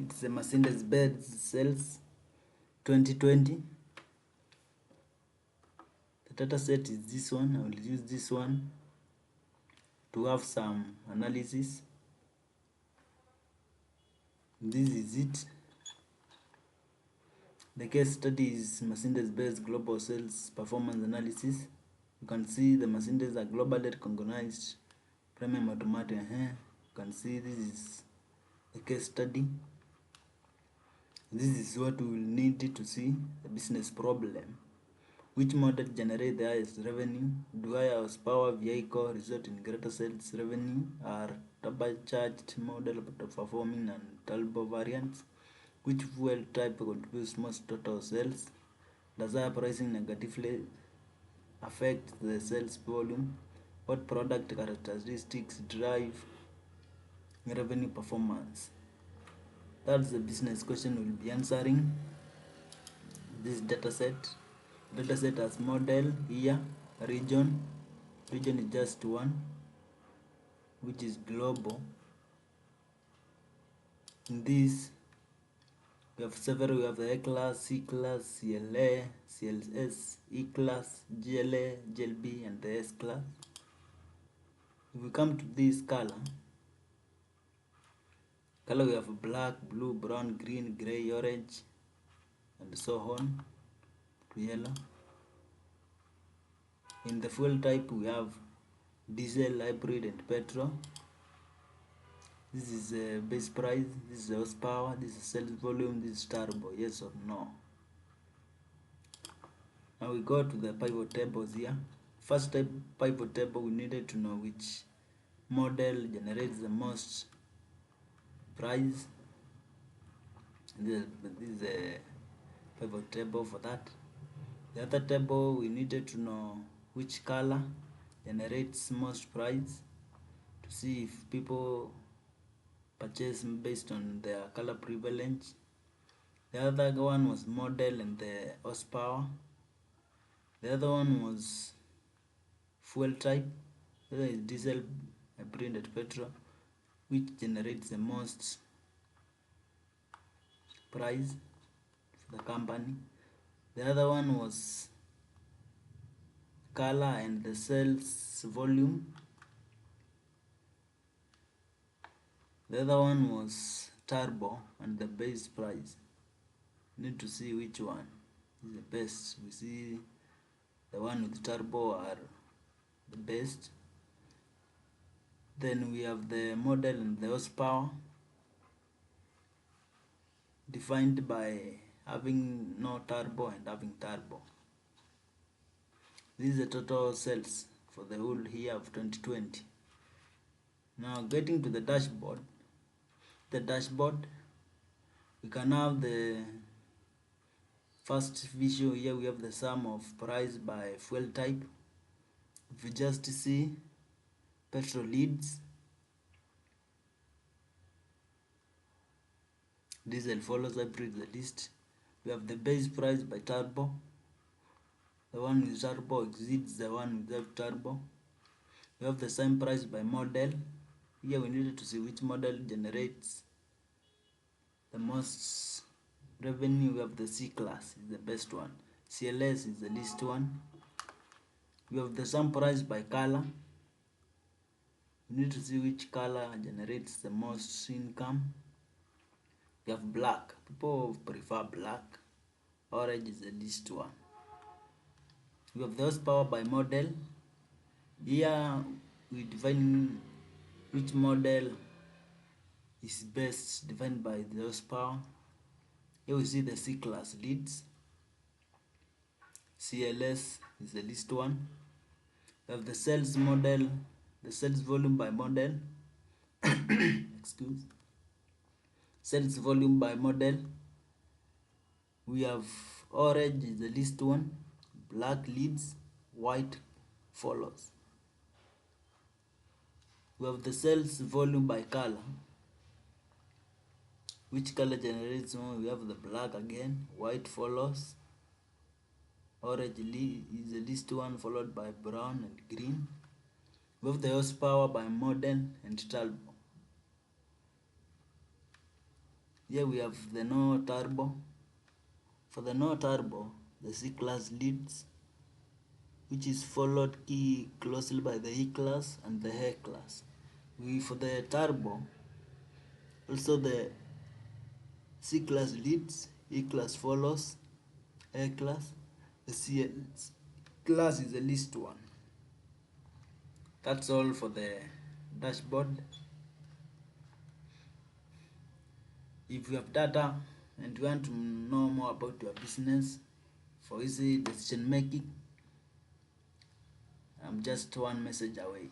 It's a Mercedes-Benz sales 2020. The data set is this one. I will use this one to have some analysis. This is it. The case study is Mercedes-Benz global sales performance analysis. You can see the Mercedes are globally recognized premium automotive. You can see this is the case study. This is what we will need to see the business problem. Which model generate the highest revenue? Do high horsepower vehicle result in greater sales revenue? Are turbocharged model performing and turbo variants? Which fuel type contributes most total sales? Does higher pricing negatively affect the sales volume? What product characteristics drive revenue performance? That's the business question we'll be answering. This dataset as model here, region is just one, which is global. In this we have several. We have the A class, C class, CLA, CLS, E class, GLA, GLB, and the S class. If we come to this color we have black, blue, brown, green, gray, orange, and so on to yellow. In the fuel type we have diesel, hybrid, and petrol. This is a base price, this is horsepower, this is sales volume, this is turbo, yes or no. Now we go to the pivot tables here. First type pivot table, we needed to know which model generates the most price. This is a pivot table for that. The other table, we needed to know which color generates most price, to see if people purchase based on their color prevalence. The other one was model and the horsepower. The other one was fuel type, whether it's diesel, hybrid, and petrol, which generates the most price for the company. The other one was color and the sales volume. The other one was turbo and the base price. Need to see which one is the best. We see the one with turbo are the best. Then we have the model and the horsepower, defined by having no turbo and having turbo. This is the total sales for the whole year of 2020. Now getting to the dashboard. We can have the first visual here. We have the sum of price by fuel type. If we just see petrol leads, diesel follows, hybrid the list. We have the base price by turbo. The one with turbo exceeds the one without turbo. We have the same price by model. Here we needed to see which model generates the most revenue. We have the C class is the best one. CLS is the least one. We have the same price by color. We need to see which color generates the most income. We have black. People prefer black. Orange is the least one. We have the horsepower by model. Here we define which model is best, defined by the horsepower. Here we see the C class leads. CLS is the least one. We have the sales model, the sales volume by model. Excuse. Sales volume by model. We have orange is the least one, black leads, white follows. We have the sales volume by color. Which color generates more? We have the black again, white follows, orange is the least one, followed by brown and green. We have the horsepower by model and turbo. Here we have the no turbo. For the no turbo, the C class leads, which is followed closely by the E class and the A class. For the turbo, also the C class leads, E class follows, A class, the C class is the least one. That's all for the dashboard. If you have data and you want to know more about your business for easy decision making, I'm just one message away.